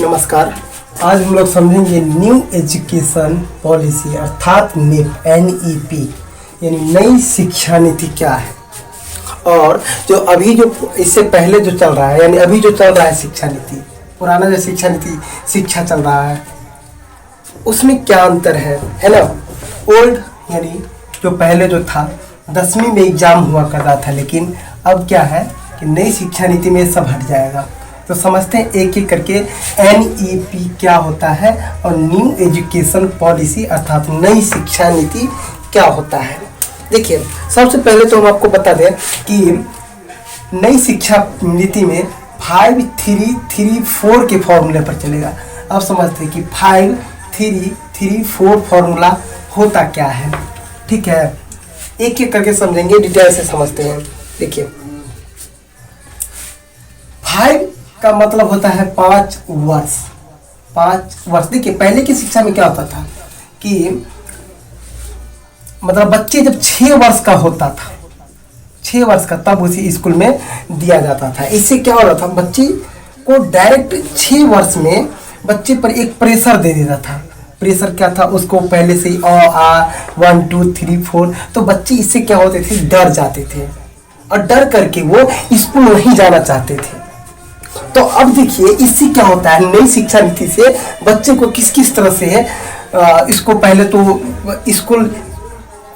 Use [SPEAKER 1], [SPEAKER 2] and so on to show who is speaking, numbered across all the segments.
[SPEAKER 1] नमस्कार। आज हम लोग समझेंगे न्यू एजुकेशन पॉलिसी अर्थात NEP यानी नई शिक्षा नीति क्या है, और जो अभी जो इससे पहले जो चल रहा है यानी अभी जो चल रहा है शिक्षा नीति, पुराना जो शिक्षा नीति शिक्षा चल रहा है उसमें क्या अंतर है ना। ओल्ड यानी जो पहले जो था 10वीं में एग्जाम हुआ कर रहा था, लेकिन अब क्या है कि नई शिक्षा नीति में सब हट जाएगा। तो समझते हैं एक एक करके NEP क्या होता है और न्यू एजुकेशन पॉलिसी अर्थात नई शिक्षा नीति क्या होता है। देखिए, सबसे पहले तो हम आपको बता दें कि नई शिक्षा नीति में 5-3-3-4 के फॉर्मूले पर चलेगा। अब समझते हैं कि 5-3-3-4 फॉर्मूला होता क्या है। ठीक है, एक एक करके समझेंगे, डिटेल से समझते हैं। देखिए, 5 का मतलब होता है 5 वर्ष। 5 वर्ष। देखिए, पहले की शिक्षा में क्या होता था कि मतलब बच्चे जब 6 वर्ष का होता था, 6 वर्ष का, तब उसी स्कूल में दिया जाता था। इससे क्या हो रहा था, बच्चे को डायरेक्ट 6 वर्ष में बच्चे पर एक प्रेशर दे देता था। प्रेशर क्या था, उसको पहले से 1 2 3 4, तो बच्चे इससे क्या होते थे, डर जाते थे और डर करके वो स्कूल नहीं जाना चाहते थे। तो अब देखिए, इससे क्या होता है, नई शिक्षा नीति से बच्चे को किस किस तरह से इसको पहले तो स्कूल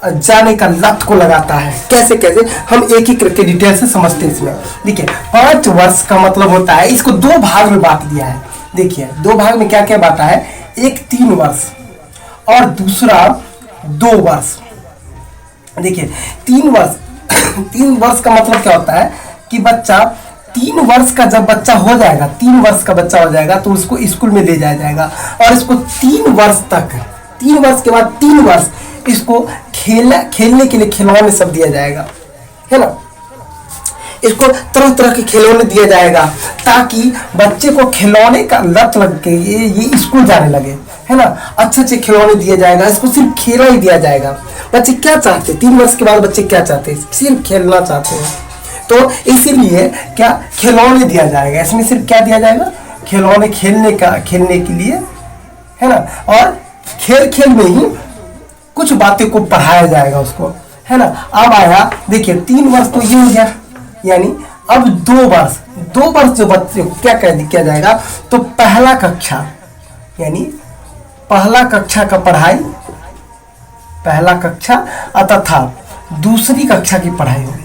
[SPEAKER 1] जाने का लत को लगाता है। कैसे कैसे हम एक एक करके डिटेल से समझते हैं इसमें। देखिए, 5 वर्ष का मतलब होता है, इसको 2 भाग में बांट दिया है। देखिए, 2 भाग में क्या क्या बांटा है, एक 3 वर्ष और दूसरा 2 वर्ष। देखिए, 3 वर्ष 3 वर्ष का मतलब क्या होता है कि बच्चा 3 वर्ष का जब बच्चा हो जाएगा, 3 वर्ष का बच्चा हो जाएगा तो उसको स्कूल में ले जाया जाएगा और इसको 3 वर्ष तक, 3 वर्ष के बाद 3 वर्ष इसको खेलने के लिए खिलौने सब दिया जाएगा, है ना। इसको तरह तरह के खिलौने दिया जाएगा ताकि बच्चे को खिलौने का लत लग के ये स्कूल जाने लगे, है ना। अच्छे अच्छे खिलौने दिया जाएगा, इसको सिर्फ खेलना ही दिया जाएगा। बच्चे क्या चाहते हैं, 3 वर्ष के बाद बच्चे क्या चाहते हैं, सिर्फ खेलना चाहते हैं। तो इसीलिए क्या खिलौने दिया जाएगा, इसमें सिर्फ क्या दिया जाएगा, खिलौने खेलने के लिए, है ना। और खेल खेल में ही कुछ बातें को पढ़ाया जाएगा उसको, है ना। अब आया, देखिए, 3 वर्ष तो ये हो गया, यानी अब 2 वर्ष जो बच्चे को क्या किया जाएगा, तो पहला कक्षा यानी पहला कक्षा का पढ़ाई, पहला कक्षा तथा दूसरी कक्षा की पढ़ाई होगी।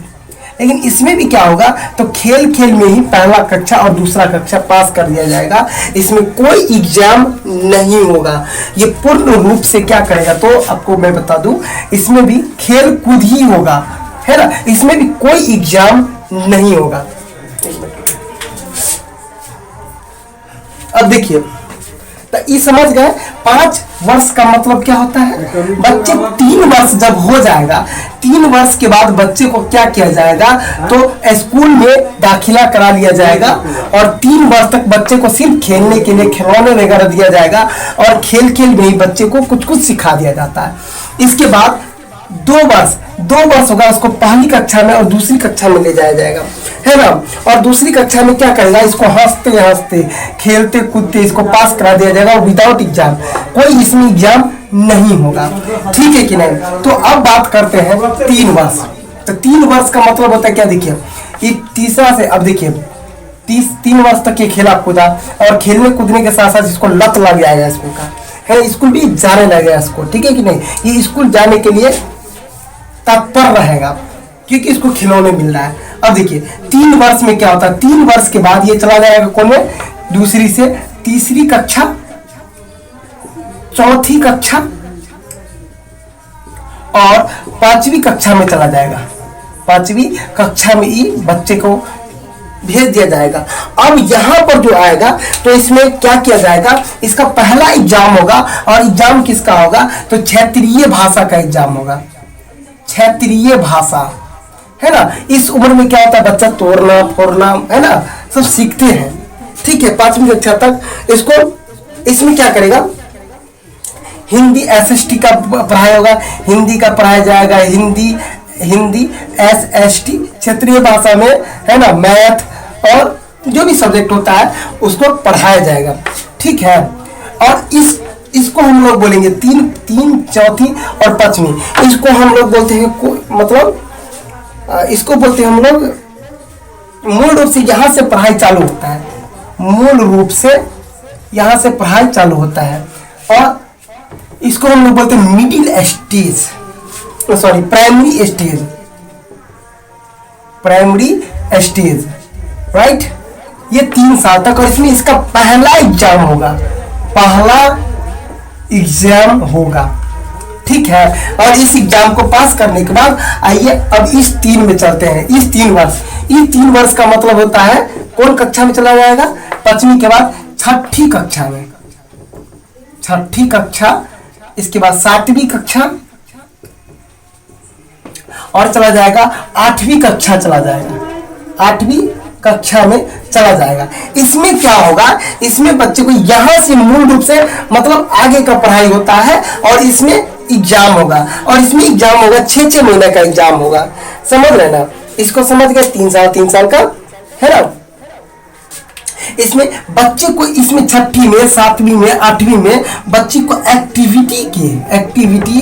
[SPEAKER 1] लेकिन इसमें भी क्या होगा, तो खेल खेल में ही पहला कक्षा और दूसरा कक्षा पास कर दिया जाएगा। इसमें कोई एग्जाम नहीं होगा। ये पूर्ण रूप से क्या करेगा, तो आपको मैं बता दूं, इसमें भी खेल कूद ही होगा, है ना। इसमें भी कोई एग्जाम नहीं होगा। अब देखिए, तो ये समझ गए 5 वर्ष का मतलब क्या होता है। बच्चे 3 वर्ष जब हो जाएगा, 3 वर्ष के बाद बच्चे को क्या किया जाएगा, तो स्कूल में दाखिला करा लिया जाएगा और 3 वर्ष तक बच्चे को सिर्फ खेलने के लिए खिलौने वगैरह दिया जाएगा और खेल खेल में ही बच्चे को कुछ कुछ सिखा दिया जाता है। इसके बाद 2 वर्ष होगा, उसको पहली कक्षा में और दूसरी कक्षा में ले जाया जाएगा, है ना। और दूसरी कक्षा में क्या करेगा, इसको हंसते हंसते खेलते कूदते इसको पास करा दिया जाएगा और विदाउट एग्जाम, कोई इसमें एग्जाम नहीं होगा। ठीक है कि नहीं। तो अब बात करते हैं 3 वर्ष। तो 3 वर्ष का मतलब होता है क्या, देखिए, एक तीसरा से, अब देखिए 3 वर्ष तक ये खेला कूदा और खेलने कूदने के साथ साथ इसको लत लग जाएगा स्कूल का, है, स्कूल भी जाने लगेगा इसको। ठीक है कि नहीं। ये स्कूल जाने के लिए तत्पर रहेगा क्योंकि इसको खिलौने मिल रहा है। अब देखिए, 3 वर्ष में क्या होता है, 3 वर्ष के बाद ये चला जाएगा कौन में, दूसरी से तीसरी कक्षा, चौथी कक्षा और 5वीं कक्षा में चला जाएगा। 5वीं कक्षा में ही बच्चे को भेज दिया जाएगा। अब यहाँ पर जो आएगा, तो इसमें क्या किया जाएगा, इसका पहला एग्जाम होगा और एग्जाम किसका होगा, तो क्षेत्रीय भाषा का एग्जाम होगा। क्षेत्रीय भाषा, है ना। इस उम्र में क्या होता है, बच्चा तोड़ना फोड़ना, है ना, सब सीखते हैं। ठीक है, 5वीं कक्षा तक इसको, इसमें क्या करेगा, हिंदी SST का पढ़ाई होगा, हिंदी का पढ़ाया जाएगा, हिंदी SST क्षेत्रीय भाषा में, है ना। मैथ और जो भी सब्जेक्ट होता है उसको पढ़ाया जाएगा। ठीक है। और इसको हम लोग बोलेंगे तीन चौथी और पांचवी, इसको हम लोग बोलते हैं मतलब इसको बोलते हैं हम लोग मूल रूप से यहाँ से पढ़ाई चालू होता है, मूल रूप से यहाँ से पढ़ाई चालू होता है। और इसको हम लोग बोलते हैं middle stage, sorry primary stage, primary stage, right. ये 3 साल तक, और इसमें इसका पहला एग्जाम होगा, पहला एग्जाम होगा, ठीक है। और इस एग्जाम को पास करने के बाद आइए अब इस 3 में चलते हैं। इस 3 वर्ष का मतलब होता है कौन कक्षा में चला जाएगा, 5वीं के बाद 6ठी कक्षा में, 6ठी कक्षा, इसके बाद 7वीं कक्षा, और चला जाएगा 8वीं कक्षा, चला जाएगा 8वीं कक्षा में चला जाएगा। इसमें क्या होगा, इसमें बच्चे को यहां से मूल रूप से मतलब आगे का पढ़ाई होता है, और इसमें एग्जाम होगा, और इसमें एग्जाम होगा 6 महीने का एग्जाम होगा, समझ रहे ना, इसको समझ गए, 3 साल का है ना। इसमें बच्चे को इसमें 6ठी में 7वीं में 8वीं में बच्चे को एक्टिविटी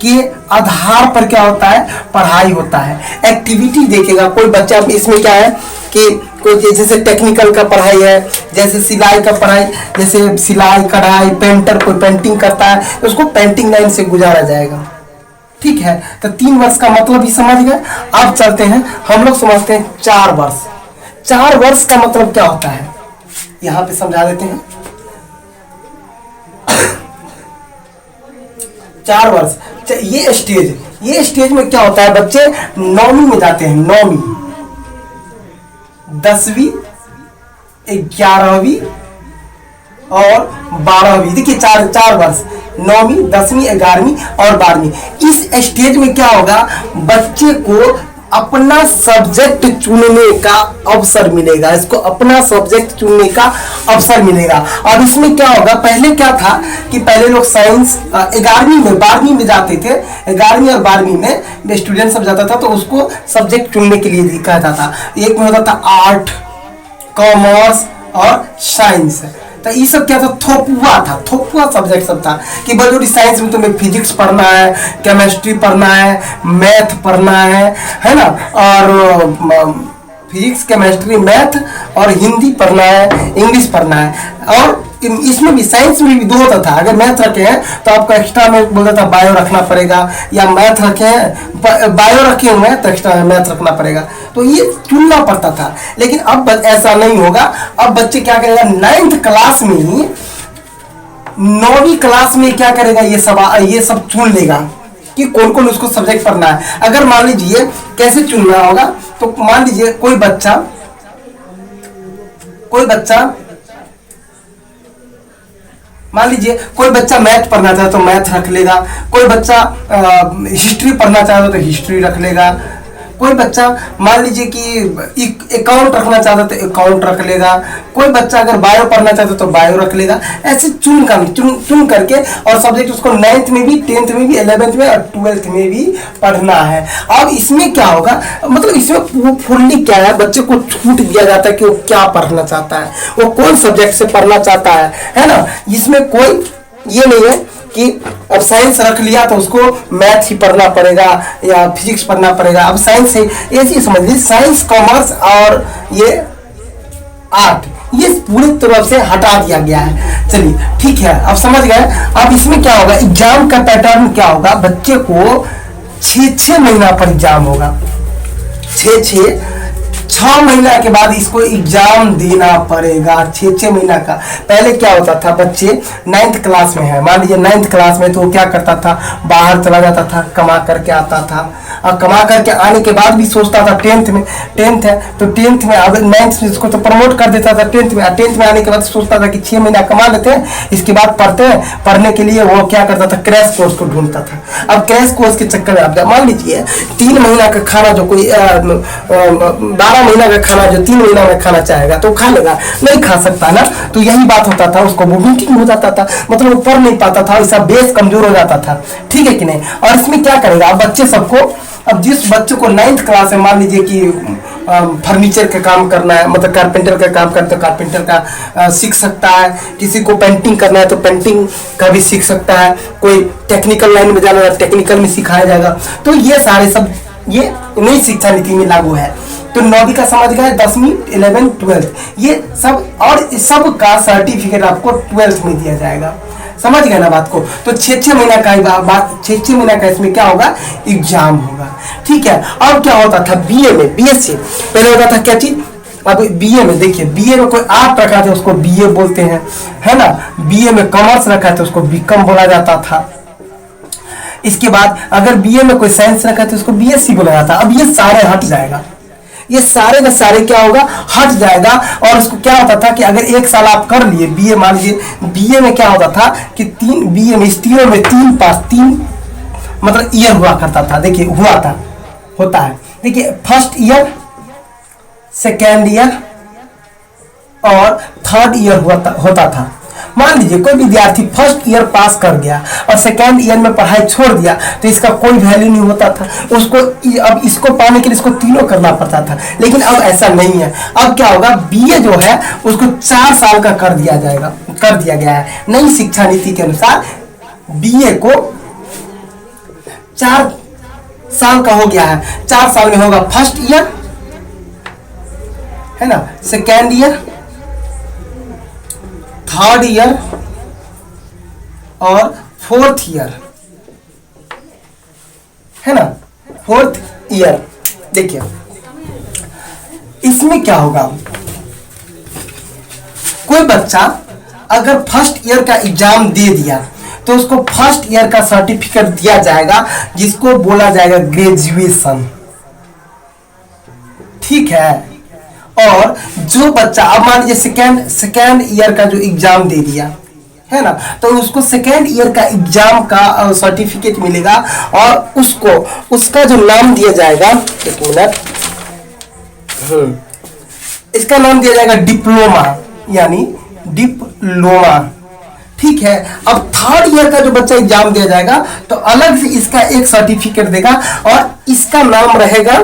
[SPEAKER 1] के आधार पर क्या होता है, पढ़ाई होता है। एक्टिविटी देखेगा कोई बच्चा, इसमें क्या है कि कोई जैसे टेक्निकल का पढ़ाई है, जैसे सिलाई का पढ़ाई, जैसे सिलाई कढ़ाई, पेंटर कोई पेंटिंग करता है तो उसको पेंटिंग लाइन से गुजारा जाएगा, ठीक है। तो 3 वर्ष का मतलब ही समझ गए। अब चलते हैं, हम लोग समझते हैं 4 वर्ष। 4 वर्ष का मतलब क्या होता है, यहां पे समझा देते हैं। 4 वर्ष, ये स्टेज में क्या होता है, बच्चे 9वीं में जाते हैं, 9वीं 10वीं 11वीं और 12वीं, देखिए 4 वर्ष, 9वीं 10वीं 11वीं और 12वीं। इस स्टेज में क्या होगा, बच्चे को अपना सब्जेक्ट चुनने का अवसर मिलेगा, इसको अपना सब्जेक्ट चुनने का अवसर मिलेगा। और इसमें क्या होगा, पहले क्या था कि पहले लोग साइंस 11वीं में 12वीं में जाते थे, 11वीं और 12वीं में स्टूडेंट सब जाता था तो उसको सब्जेक्ट चुनने के लिए कहता था। एक में होता था आर्ट, कॉमर्स और साइंस। तो ये सब क्या था, थोपुआ सब्जेक्ट सब था कि बजोरी साइंस में तुम्हें फिजिक्स पढ़ना है, केमिस्ट्री पढ़ना है, मैथ पढ़ना है ना, और फिजिक्स केमिस्ट्री मैथ और हिंदी पढ़ना है, इंग्लिश पढ़ना है। और इसमें भी साइंस में भी 2 होता था, अगर मैथ रखे हैं तो आपको एक्स्ट्रा में बोलता था बायो रखना पड़ेगा, या मैथ रखे हैं बायो रखे हुए हैं तो एक्स्ट्रा मैथ रखना पड़ेगा, तो ये चुनना पड़ता था। लेकिन अब ऐसा नहीं होगा, अब बच्चे क्या करेगा, 9th क्लास में ही 9वीं क्लास में क्या करेगा, ये सब चुन लेगा कि कौन कौन उसको सब्जेक्ट पढ़ना है। अगर मान लीजिए कैसे चुनना होगा, तो मान लीजिए कोई बच्चा मान लीजिए कोई बच्चा मैथ पढ़ना चाहे तो मैथ रख लेगा, कोई बच्चा हिस्ट्री पढ़ना चाहे तो हिस्ट्री रख लेगा, कोई बच्चा मान लीजिए कि अकाउंट रखना चाहता तो अकाउंट रख लेगा, कोई बच्चा अगर बायो पढ़ना चाहता तो बायो रख लेगा। ऐसे चुन करके, और सब्जेक्ट उसको 9th में भी, 10th में भी, 11th में और 12th में भी पढ़ना है। अब इसमें क्या होगा, मतलब इसमें फुल्ली क्या है, बच्चे को छूट दिया जाता है कि वो क्या पढ़ना चाहता है, वो कौन सब्जेक्ट से पढ़ना चाहता है ना। इसमें कोई ये नहीं है कि अब साइंस रख लिया तो उसको मैथ ही पढ़ना पड़ेगा या फिजिक्स पढ़ना पड़ेगा। अब साइंस है, ऐसे समझ लीजिए साइंस, कॉमर्स और ये आर्ट, ये पूरी तरह से हटा दिया गया है। चलिए ठीक है, अब समझ गए। अब इसमें क्या होगा, एग्जाम का पैटर्न क्या होगा, बच्चे को 6 महीना पर एग्जाम होगा, 6 महीना के बाद इसको एग्जाम देना पड़ेगा। 6 महीना का। पहले क्या होता था, बच्चे 9th क्लास में है, मान लीजिए 9th क्लास में, तो वो क्या करता था, बाहर चला जाता था, कमा करके आता था, और कमा करके आने के बाद भी सोचता था 10th है तो 10th में, अब 9th में इसको तो प्रमोट कर देता था 10th में आने के बाद सोचता था कि 6 महीना कमा लेते हैं, इसके बाद पढ़ने के लिए वो क्या करता था, क्रैश कोर्स को ढूंढता था। अब क्रैश कोर्स के चक्कर में आप मान लीजिए 3 महीना का खाना जो कोई 12 महीना का खाना जो 3 महीना में खाना चाहेगा तो खा लेगा, नहीं खा सकता ना। तो यही बात होता था, उसको वोमिटिंग हो जाता था, मतलब वो पढ़ नहीं पाता था, इसका बेस कमजोर हो जाता था, ठीक है कि नहीं। और इसमें क्या करेगा, बच्चे सबको अब जिस बच्चे को 9th क्लास में मान लीजिए कि फर्नीचर का काम करना है, मतलब कारपेंटर का काम करना है तो कारपेंटर का सीख सकता है, किसी को पेंटिंग करना है तो पेंटिंग का भी सीख सकता है, कोई टेक्निकल लाइन में जाना है टेक्निकल में सिखाया जाएगा। तो ये सारे सब ये नई शिक्षा नीति में लागू है। तो 9वीं का समझ गए, 10वीं 11th 12th ये सब, और सब का सर्टिफिकेट आपको 12th में दिया जाएगा। समझ गए ना बात को। तो 6-6 महीना का बात, 6-6 महीना का इसमें क्या होगा, एग्जाम होगा। ठीक है। अब क्या होता था बीए में, बीएससी पहले होता था क्या चीज, अब बीए में देखिए, बीए में कोई 8 रखा था उसको बीए बोलते हैं, है ना। बीए में कॉमर्स रखा था उसको बीकॉम बोला जाता था। इसके बाद अगर बीए में कोई साइंस रखा था उसको बीएससी बोला जाता। अब ये सारे हट जाएगा, ये सारे का सारे क्या होगा, हट जाएगा। और उसको क्या होता था कि अगर 1 साल आप कर लिए बीए, मान लीजिए बीए में क्या होता था कि 3 बीए में, इस तीनों में 3 पास 3 मतलब ईयर हुआ करता था। देखिए हुआ था, होता है। देखिए फर्स्ट ईयर, सेकेंड ईयर और थर्ड ईयर होता था। मान लीजिए कोई विद्यार्थी फर्स्ट ईयर पास कर गया और सेकेंड ईयर में पढ़ाई छोड़ दिया तो इसका कोई वैल्यू नहीं होता था उसको। अब इसको पाने के लिए इसको तीनों करना पड़ता था, लेकिन अब ऐसा नहीं है। अब क्या होगा, बीए जो है उसको 4 साल का कर दिया जाएगा, कर दिया गया है। नई शिक्षा नीति के अनुसार बीए को 4 साल का हो गया है। 4 साल में होगा फर्स्ट ईयर, है ना, सेकेंड ईयर, थर्ड ईयर और फोर्थ ईयर, है ना, फोर्थ ईयर। देखिए इसमें क्या होगा, कोई बच्चा अगर फर्स्ट ईयर का एग्जाम दे दिया तो उसको फर्स्ट ईयर का सर्टिफिकेट दिया जाएगा जिसको बोला जाएगा ग्रेजुएशन। ठीक है। और जो बच्चा अब मान लीजिए सेकेंड ईयर का जो एग्जाम दे दिया, है ना, तो उसको सेकेंड ईयर का एग्जाम का सर्टिफिकेट मिलेगा और उसको उसका जो नाम दिया जाएगा, एक मिनट, इसका नाम दिया जाएगा डिप्लोमा, यानी डिप्लोमा। ठीक है। अब थर्ड ईयर का जो बच्चा एग्जाम दिया जाएगा तो अलग से इसका एक सर्टिफिकेट देगा और इसका नाम रहेगा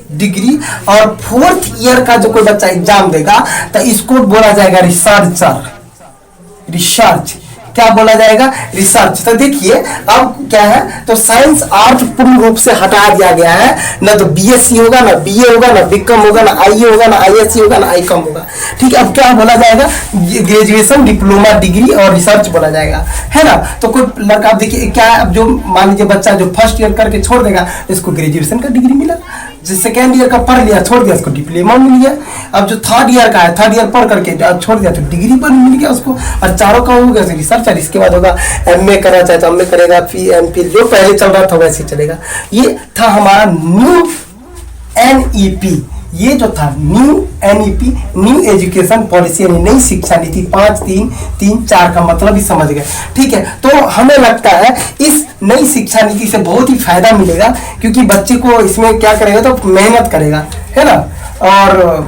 [SPEAKER 1] डिग्री। और फोर्थ ईयर का जो कोई बच्चा एग्जाम देगा तो इसको बोला जाएगा रिसर्चर। रिसर्च क्या बोला जाएगा, रिसर्च। तो देखिए अब क्या है, तो साइंस आर्ट पूर्ण रूप से हटा दिया गया है। ना तो बीएससी होगा, ना बीए होगा, ना बीकॉम होगा, ना आईए होगा, ना आईएससी होगा, ना आईकॉम होगा। ठीक है। अब क्या बोला जाएगा, ग्रेजुएशन, डिप्लोमा, डिग्री और रिसर्च बोला जाएगा, है ना। तो कोई लड़का, आप देखिए क्या, अब जो मान लीजिए बच्चा जो फर्स्ट ईयर करके छोड़ देगा इसको ग्रेजुएशन का डिग्री मिला, जो सेकेंड ईयर का पढ़ लिया छोड़ दिया उसको डिप्लोमा मिल गया। अब जो थर्ड ईयर का है, थर्ड ईयर पढ़ करके छोड़ दिया तो डिग्री पर मिल गया उसको। और चारों का हो गया रिसर्चर। इसके बाद होगा एमए करना चाहे तो एमए करेगा, फिर एमफिल, जो पहले चल रहा था वैसे चलेगा। ये था हमारा न्यू एनईपी। ये जो था new NEP, new education policy, यानी नई शिक्षा नीति 5-3-3-4 का मतलब ही समझ गए। ठीक है। तो हमें लगता है इस नई शिक्षा नीति से बहुत ही फायदा मिलेगा, क्योंकि बच्चे को इसमें क्या करेगा, तो मेहनत करेगा, है ना, और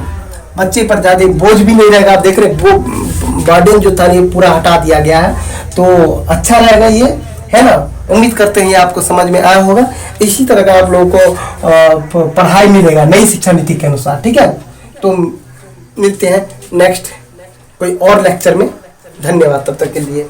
[SPEAKER 1] बच्चे पर ज्यादा बोझ भी नहीं रहेगा। आप देख रहे वो बर्डन जो था ये पूरा हटा दिया गया है, तो अच्छा रहेगा ये, है ना। उम्मीद करते हैं ये आपको समझ में आया होगा। इसी तरह का आप लोगों को पढ़ाई मिलेगा नई शिक्षा नीति के अनुसार। ठीक है। तो मिलते हैं नेक्स्ट कोई और लेक्चर में। धन्यवाद तब तक के लिए।